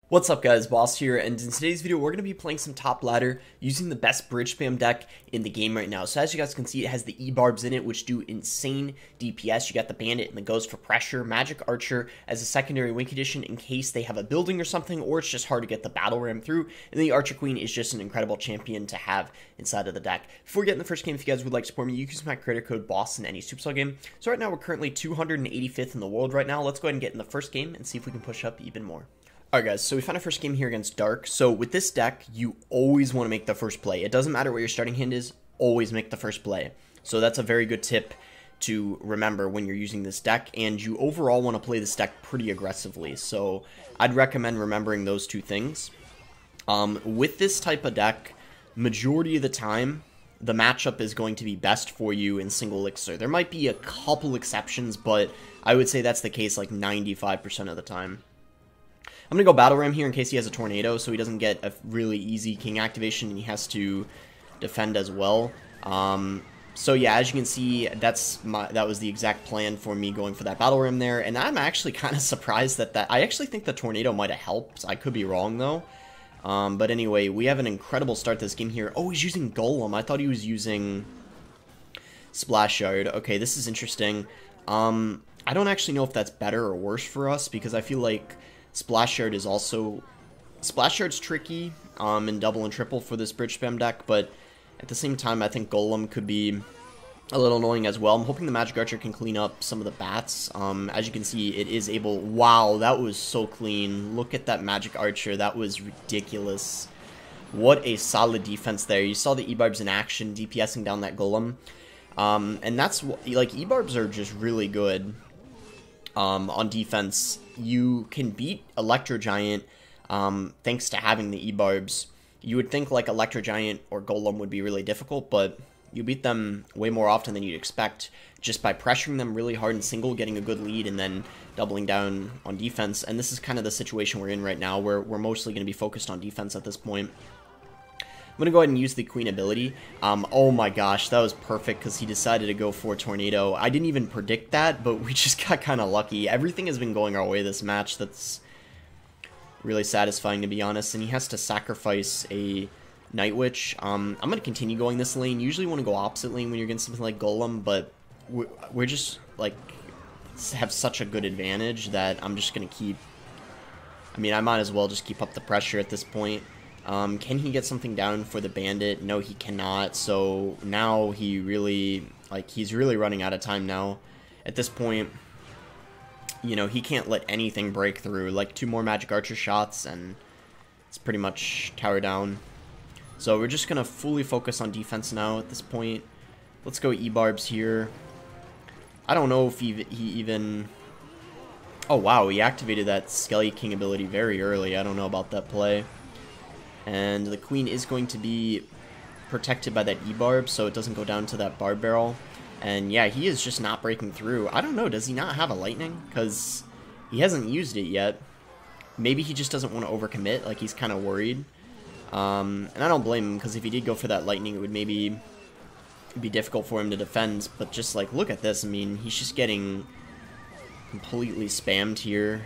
What's up guys, Boss here, and in today's video we're going to be playing some top ladder using the best bridge spam deck in the game right now. So as you guys can see, it has the E-Barbs in it, which do insane DPS. You got the Bandit and the Ghost for pressure, Magic Archer as a secondary win condition in case they have a building or something, or it's just hard to get the Battle Ram through, and the Archer Queen is just an incredible champion to have inside of the deck. Before we get in the first game, if you guys would like to support me, you can use my creator code BOSS in any Supercell game. So right now we're currently 285th in the world right now. Let's go ahead and get in the first game and see if we can push up even more. Alright guys, so we found our first game here against Dark. So with this deck, you always want to make the first play. It doesn't matter what your starting hand is, always make the first play. So that's a very good tip to remember when you're using this deck, and you overall want to play this deck pretty aggressively. So I'd recommend remembering those two things. With this type of deck, majority of the time, the matchup is going to be best for you in single elixir. There might be a couple exceptions, but I would say that's the case like 95% of the time. I'm going to go Battle Ram here in case he has a Tornado, so he doesn't get a really easy King activation, and he has to defend as well. So yeah, as you can see, that was the exact plan for me going for that Battle Ram there, and I'm actually kind of surprised that I actually think the Tornado might have helped. I could be wrong, though. But anyway, we have an incredible start to this game here. Oh, he's using Golem. I thought he was using Splash Yard. Okay, this is interesting. I don't actually know if that's better or worse for us, because I feel like Splash Yard is also... Splash Yard's tricky in double and triple for this bridge spam deck, but at the same time, I think Golem could be a little annoying as well. I'm hoping the Magic Archer can clean up some of the bats. As you can see, it is able... Wow, that was so clean. Look at that Magic Archer. That was ridiculous. What a solid defense there. You saw the E-Barbs in action, DPSing down that Golem. And that's... Like, E-Barbs are just really good on defense. You can beat Electro Giant thanks to having the E-Barbs. You would think like Electro Giant or Golem would be really difficult, but you beat them way more often than you'd expect just by pressuring them really hard in single, getting a good lead, and then doubling down on defense. And this is kind of the situation we're in right now, where we're mostly going to be focused on defense at this point. I'm going to go ahead and use the Queen ability. Oh my gosh, that was perfect because he decided to go for Tornado. I didn't even predict that, but we just got kind of lucky. Everything has been going our way this match. That's really satisfying, to be honest. And he has to sacrifice a Night Witch. I'm going to continue going this lane. Usually you want to go opposite lane when you're getting something like Golem, but we're just, like, have such a good advantage that I'm just going to keep... I mean, I might as well just keep up the pressure at this point. Can he get something down for the Bandit? No, he cannot. So now he really, like, he's really running out of time now. At this point, you know, he can't let anything break through. Like, 2 more Magic Archer shots, and it's pretty much tower down. So we're just going to fully focus on defense now at this point. Let's go E-Barbs here. I don't know if he even... Oh, wow, he activated that Skelly King ability very early. I don't know about that play. And the Queen is going to be protected by that E-Barb, so it doesn't go down to that Barb Barrel. And yeah, he is just not breaking through. I don't know, does he not have a Lightning? Because he hasn't used it yet. Maybe he just doesn't want to overcommit, like he's kind of worried. And I don't blame him, because if he did go for that Lightning, it would maybe be difficult for him to defend. But just like, look at this, I mean, he's just getting completely spammed here.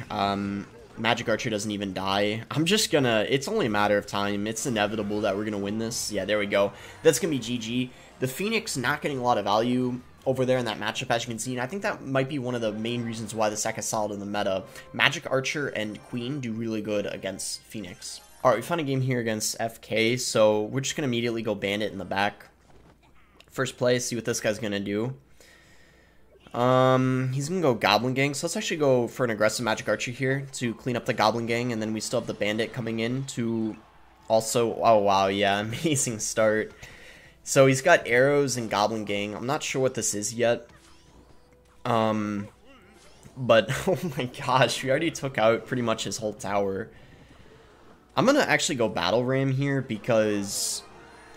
Magic Archer doesn't even die. I'm just gonna... It's only a matter of time. It's inevitable that we're gonna win this. Yeah, there we go. That's gonna be GG. The Phoenix not getting a lot of value over there in that matchup, as you can see, and I think that might be one of the main reasons why this deck is solid in the meta. Magic Archer and Queen do really good against Phoenix. Alright, we found a game here against FK, so we're just gonna immediately go Bandit in the back. First play, see what this guy's gonna do. He's gonna go Goblin Gang, so let's actually go for an aggressive Magic Archer here to clean up the Goblin Gang, and then we still have the Bandit coming in to also... Oh, wow, yeah, amazing start. So he's got arrows and Goblin Gang. I'm not sure what this is yet. But, oh my gosh, we already took out pretty much his whole tower. I'm gonna actually go Battle Ram here because...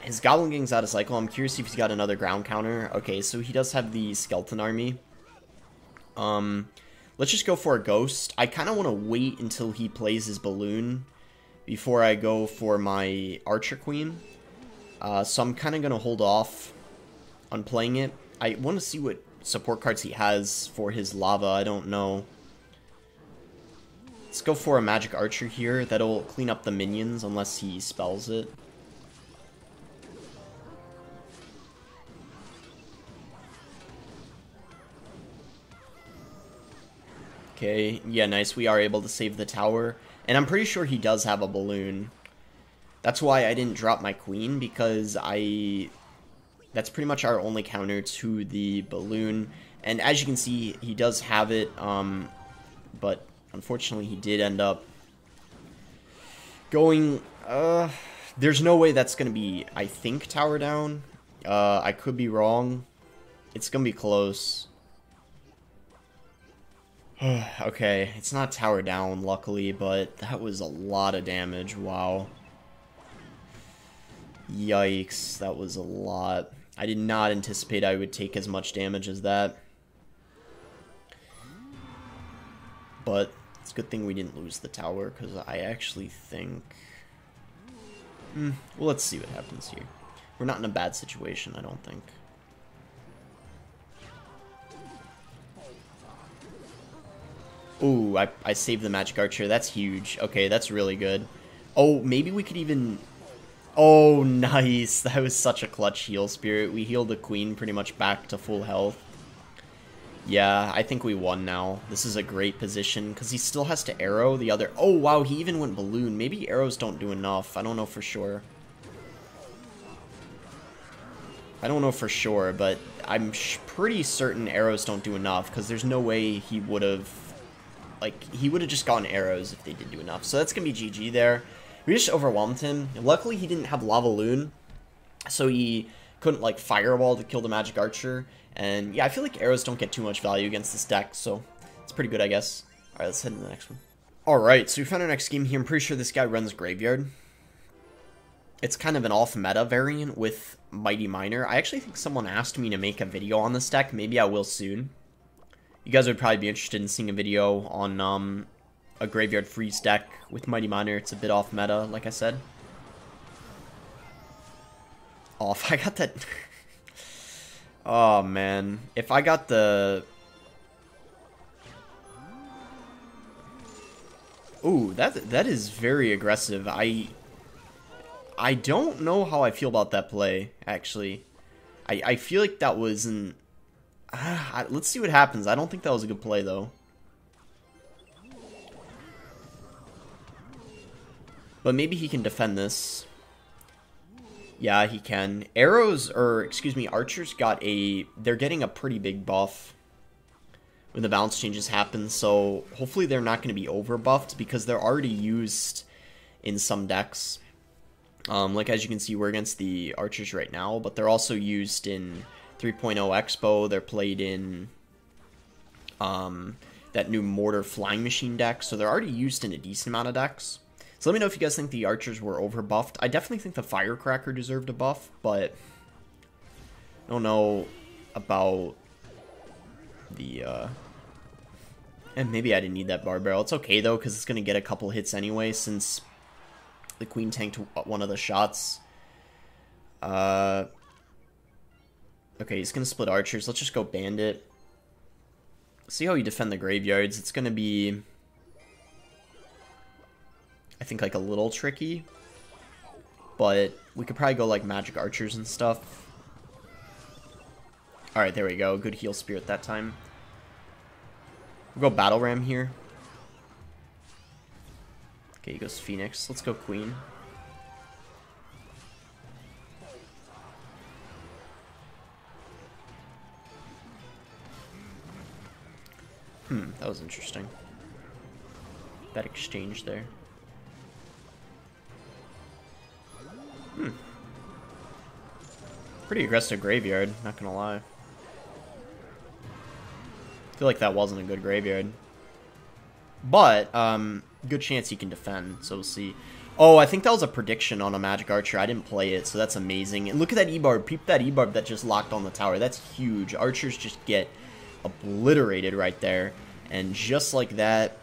his Goblin Gang's out of cycle. I'm curious if he's got another ground counter. Okay, so he does have the Skeleton Army. Let's just go for a Ghost. I kind of want to wait until he plays his Balloon before I go for my Archer Queen. So I'm kind of going to hold off on playing it. I want to see what support cards he has for his Lava. I don't know. Let's go for a magic archer here. That'll clean up the minions unless he spells it. Okay, yeah, nice. We are able to save the tower. And I'm pretty sure he does have a balloon. That's why I didn't drop my queen, because that's pretty much our only counter to the balloon. And as you can see, he does have it, but unfortunately he did end up going, there's no way that's going to be, I think, tower down. I could be wrong. It's going to be close. Okay, it's not tower down, luckily, but that was a lot of damage. Wow. Yikes, that was a lot. I did not anticipate I would take as much damage as that. But it's a good thing we didn't lose the tower, because I actually think... well, let's see what happens here. We're not in a bad situation, I don't think. Ooh, I saved the magic archer. That's huge. Okay, that's really good. Oh, maybe we could even... Oh, nice. That was such a clutch heal spirit. We healed the queen pretty much back to full health. Yeah, I think we won now. This is a great position, because he still has to arrow the other... Oh, wow, he even went balloon. Maybe arrows don't do enough. I don't know for sure. I don't know for sure, but I'm pretty certain arrows don't do enough, because there's no way he would have... Like, he would have just gotten arrows if they did do enough. So that's going to be GG there. We just overwhelmed him. Luckily, he didn't have Lava Loon, so he couldn't, like, Fireball to kill the Magic Archer. And, yeah, I feel like arrows don't get too much value against this deck, so it's pretty good, I guess. Alright, let's head to the next one. Alright, so we found our next game here. I'm pretty sure this guy runs Graveyard. It's kind of an off-meta variant with Mighty Miner. I actually think someone asked me to make a video on this deck. Maybe I will soon. You guys would probably be interested in seeing a video on a Graveyard Freeze deck with Mighty Miner. It's a bit off meta, like I said. Oh, if I got that... Oh, man. If I got the... Ooh, that is very aggressive. I don't know how I feel about that play, actually. I feel like that wasn't... let's see what happens. I don't think that was a good play, though. But maybe he can defend this. Yeah, he can. Arrows, or excuse me, archers they're getting a pretty big buff when the balance changes happen, so hopefully they're not going to be over buffed, because they're already used in some decks. Like, as you can see, we're against the archers right now, but they're also used in 3.0 Expo. They're played in that new Mortar Flying Machine deck, so they're already used in a decent amount of decks. So let me know if you guys think the archers were over buffed. I definitely think the Firecracker deserved a buff, but I don't know about the and maybe I didn't need that Bar Barrel. It's okay though, because it's going to get a couple hits anyway, since the queen tanked one of the shots. Okay, he's going to split archers. Let's just go bandit. See how you defend the graveyards. It's going to be, I think, like a little tricky, but we could probably go like magic archers and stuff. Alright, there we go. Good heal spirit that time. We'll go battle ram here. Okay, he goes Phoenix. Let's go queen. That was interesting. That exchange there. Pretty aggressive graveyard, not gonna lie. I feel like that wasn't a good graveyard. But, good chance he can defend, so we'll see. Oh, I think that was a prediction on a Magic Archer. I didn't play it, so that's amazing. And look at that E-Barb. Peep that E-Barb that just locked on the tower. That's huge. Archers just get obliterated right there. And just like that,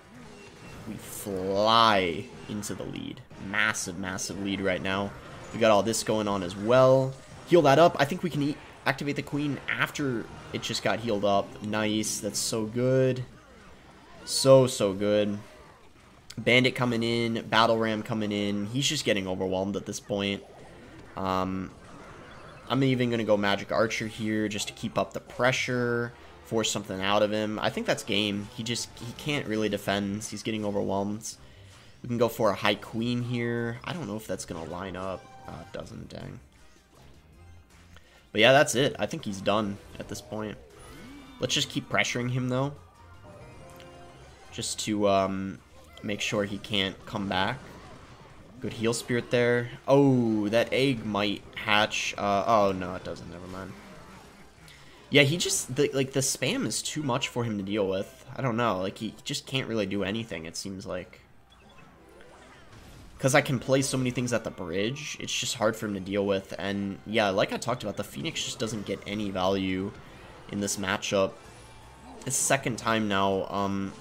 we fly into the lead. Massive, massive lead right now. We got all this going on as well. Heal that up. I think we can activate the queen after it just got healed up. Nice. That's so good. So good. Bandit coming in, Battle Ram coming in. He's just getting overwhelmed at this point. I'm even going to go Magic Archer here just to keep up the pressure, force something out of him. I think that's game. He can't really defend. He's getting overwhelmed. We can go for a High Queen here. I don't know if that's going to line up. It doesn't, dang. But yeah, that's it. I think he's done at this point. Let's just keep pressuring him, though. Just to make sure he can't come back. Good heal spirit there. Oh, that egg might hatch. Oh, no, it doesn't. Never mind. Yeah, he just... the spam is too much for him to deal with. I don't know. Like, he just can't really do anything, it seems like. Because I can play so many things at the bridge, it's just hard for him to deal with. And yeah, like I talked about, the Phoenix just doesn't get any value in this matchup. It's the second time now.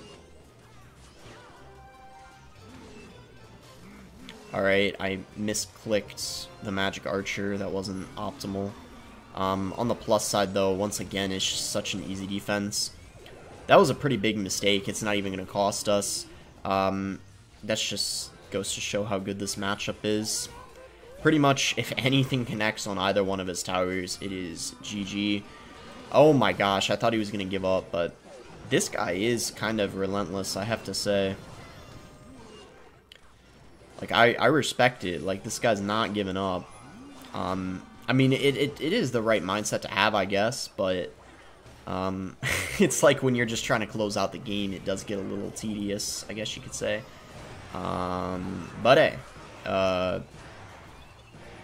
Alright, I misclicked the Magic Archer. That wasn't optimal. On the plus side, though, once again, it's just such an easy defense. That was a pretty big mistake. It's not even going to cost us. That's just... goes to show how good this matchup is. Pretty much, if anything connects on either one of his towers, it is GG. Oh my gosh, I thought he was going to give up, but this guy is kind of relentless, I have to say. Like, I respect it. Like, this guy's not giving up. I mean, it is the right mindset to have, I guess, but it's like when you're just trying to close out the game, it does get a little tedious, I guess you could say. But hey,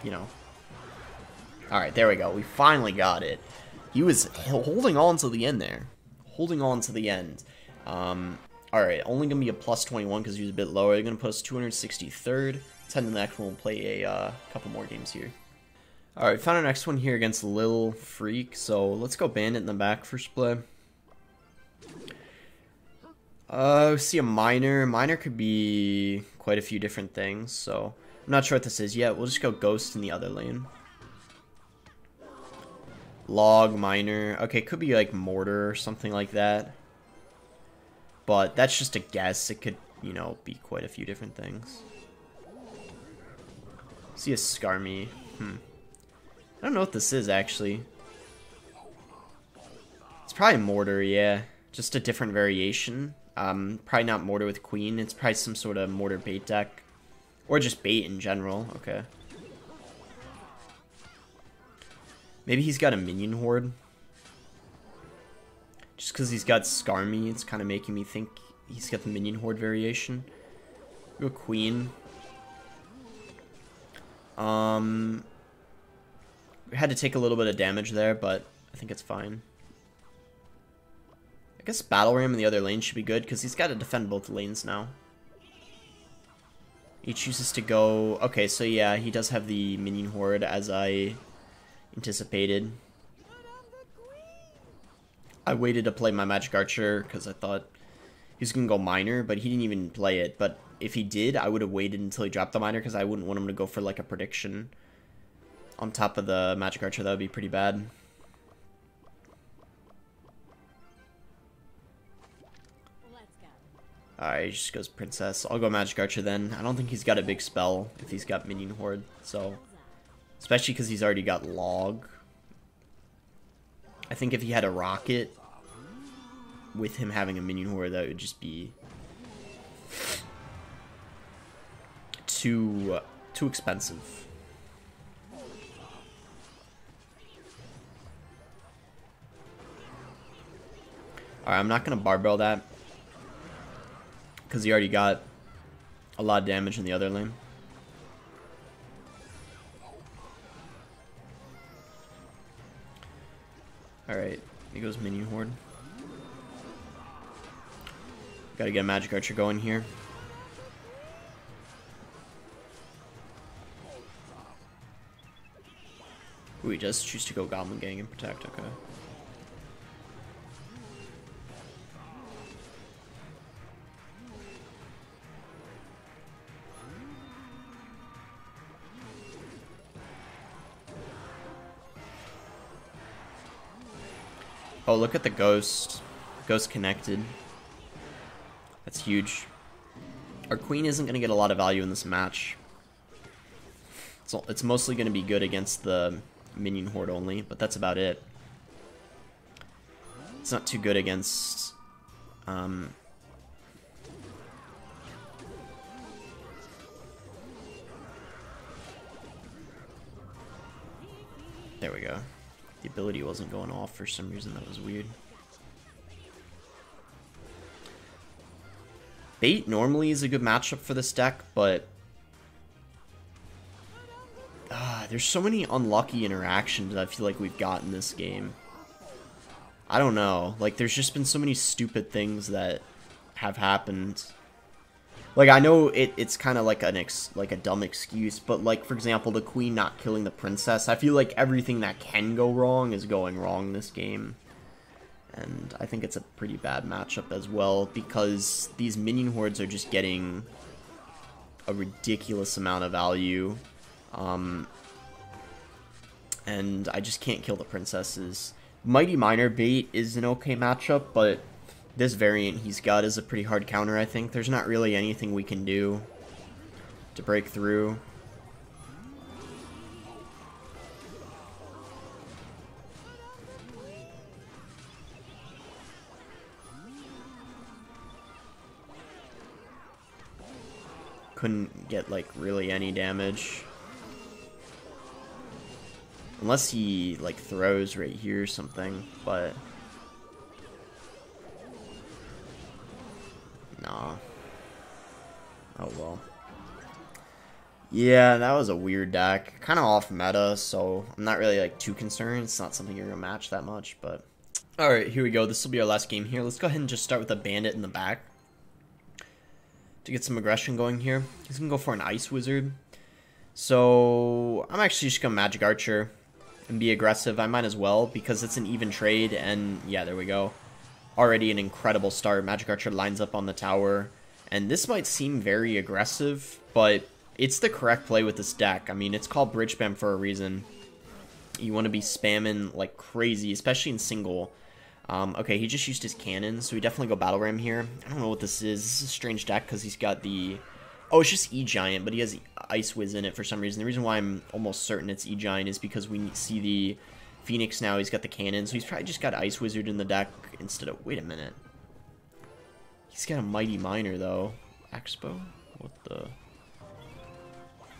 you know. Alright, there we go. We finally got it. He was holding on to the end there. Holding on to the end. Alright, only going to be a plus 21 because he was a bit lower. They're going to put us 263rd. Let's head to the next one. We'll play a couple more games here. Alright, found our next one here against Lil Freak. So let's go Bandit in the back first play. See a Miner. Miner could be quite a few different things, so I'm not sure what this is yet. We'll just go Ghost in the other lane. Log, Miner. Okay, could be like Mortar or something like that. But that's just a guess. It could, you know, be quite a few different things. See a Skarmy. I don't know what this is, actually. It's probably Mortar, yeah. Just a different variation. Probably not Mortar with Queen. It's probably some sort of Mortar bait deck. Or just bait in general. Okay. Maybe he's got a minion horde. Just because he's got Skarmy, it's kind of making me think he's got the minion horde variation. Go Queen. We had to take a little bit of damage there, but I think it's fine. I guess Battle Ram in the other lane should be good, because he's got to defend both lanes now. He chooses to go... Okay, so yeah, he does have the minion horde, as I anticipated. I waited to play my Magic Archer, because I thought he was going to go Miner, but he didn't even play it. But if he did, I would have waited until he dropped the Miner, because I wouldn't want him to go for like a prediction on top of the Magic Archer. That would be pretty bad. Alright, he just goes Princess. I'll go Magic Archer then. I don't think he's got a big spell if he's got Minion Horde, so... Especially because he's already got Log. I think if he had a Rocket with him having a Minion Horde, that would just be... too expensive. Alright, I'm not going to barbell that, because he already got a lot of damage in the other lane. Alright, he goes Minion Horde. Gotta get a Magic Archer going here. Ooh, he does choose to go Goblin Gang and Protect, okay. Oh, look at the Ghost. Ghost connected. That's huge. Our queen isn't going to get a lot of value in this match. It's mostly going to be good against the minion horde only, but that's about it. It's not too good against... There we go. The ability wasn't going off for some reason. That was weird. Bait normally is a good matchup for this deck, but there's so many unlucky interactions I feel like we've got in this game. I don't know. Like, there's just been so many stupid things that have happened. Like, I know it's kind of like a dumb excuse, but like, for example, the queen not killing the princess. I feel like everything that can go wrong is going wrong this game. And I think it's a pretty bad matchup as well, because these minion hordes are just getting a ridiculous amount of value. And I just can't kill the princesses. Mighty Miner bait is an okay matchup, but this variant he's got is a pretty hard counter, I think. There's not really anything we can do to break through. Couldn't get, like, really any damage. Unless he, like, throws right here or something, but... Nah. Oh, well. Yeah, that was a weird deck. Kind of off meta, so I'm not really, like, too concerned. It's not something you're going to match that much, but... Alright, here we go. This will be our last game here. Let's go ahead and just start with a bandit in the back to get some aggression going here. He's going to go for an Ice Wizard. So, I'm actually just going to Magic Archer and be aggressive. I might as well, because it's an even trade, and yeah, there we go. Already an incredible start. Magic Archer lines up on the tower, and this might seem very aggressive, but it's the correct play with this deck. I mean, it's called Bridge Spam for a reason. You want to be spamming like crazy, especially in single. Okay, he just used his cannon, so we definitely go Battle Ram here. I don't know what this is. This is a strange deck because he's got the... Oh, it's just E-Giant, but he has Ice Wiz in it for some reason. The reason why I'm almost certain it's E-Giant is because we see the Phoenix now. He's got the cannon, so he's probably just got Ice Wizard in the deck instead of... Wait a minute. He's got a Mighty Miner, though. Expo? What the...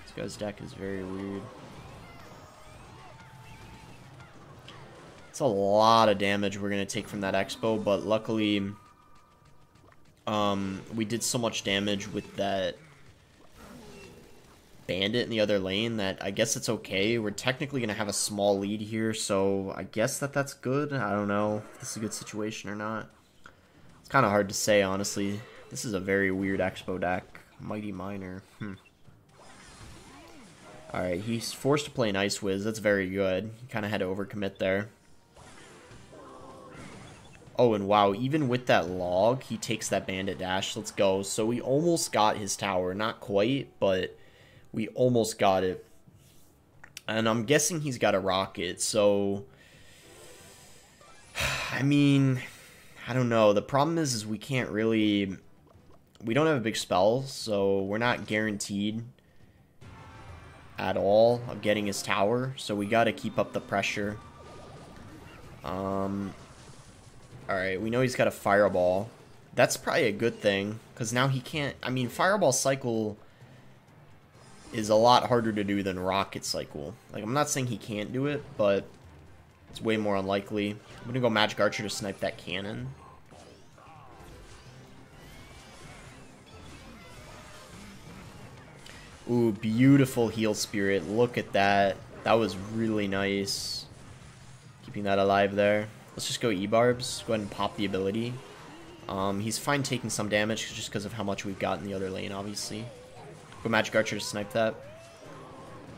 This guy's deck is very weird. It's a lot of damage we're going to take from that Expo, but luckily we did so much damage with that Bandit in the other lane that I guess it's okay. We're technically going to have a small lead here, so I guess that's good. I don't know if this is a good situation or not. It's kind of hard to say, honestly. This is a very weird Expo deck. Mighty Miner. Alright, he's forced to play an Ice Wiz. That's very good. He kind of had to overcommit there. Oh, and wow, even with that log, he takes that Bandit dash. Let's go. So we almost got his tower. Not quite, but we almost got it. And I'm guessing he's got a rocket, so... I mean, I don't know. The problem is we can't really... We don't have a big spell, so we're not guaranteed at all of getting his tower. So we got to keep up the pressure. Alright, we know he's got a Fireball. That's probably a good thing, because now he can't... I mean, Fireball Cycle is a lot harder to do than Rocket Cycle. Like, I'm not saying he can't do it, but it's way more unlikely. I'm going to go Magic Archer to snipe that cannon. Ooh, beautiful Heal Spirit. Look at that. That was really nice. Keeping that alive there. Let's just go E-Barbs. Go ahead and pop the ability. He's fine taking some damage just because of how much we've got in the other lane, obviously. Go Magic Archer to snipe that.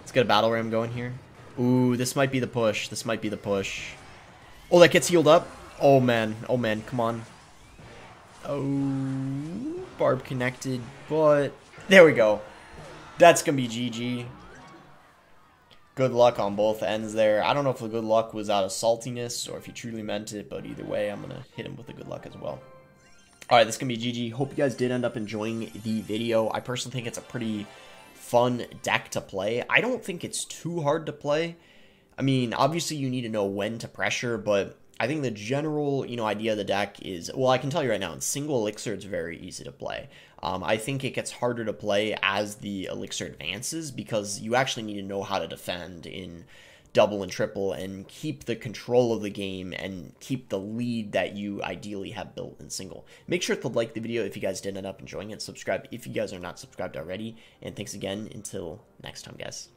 Let's get a Battle Ram going here. Ooh, this might be the push. This might be the push. Oh, that gets healed up. Oh, man. Oh, man. Come on. Oh, Barb connected, but... There we go. That's going to be GG. Good luck on both ends there. I don't know if the good luck was out of saltiness or if he truly meant it, but either way, I'm going to hit him with the good luck as well. All right, this is going to be GG. Hope you guys did end up enjoying the video. I personally think it's a pretty fun deck to play. I don't think it's too hard to play. I mean, obviously you need to know when to pressure, but I think the general, idea of the deck is, well, I can tell you right now, in single elixir, it's very easy to play. I think it gets harder to play as the elixir advances because you actually need to know how to defend in double and triple and keep the control of the game and keep the lead that you ideally have built in single. Make sure to like the video if you guys did end up enjoying it. Subscribe if you guys are not subscribed already. And thanks again. Until next time, guys.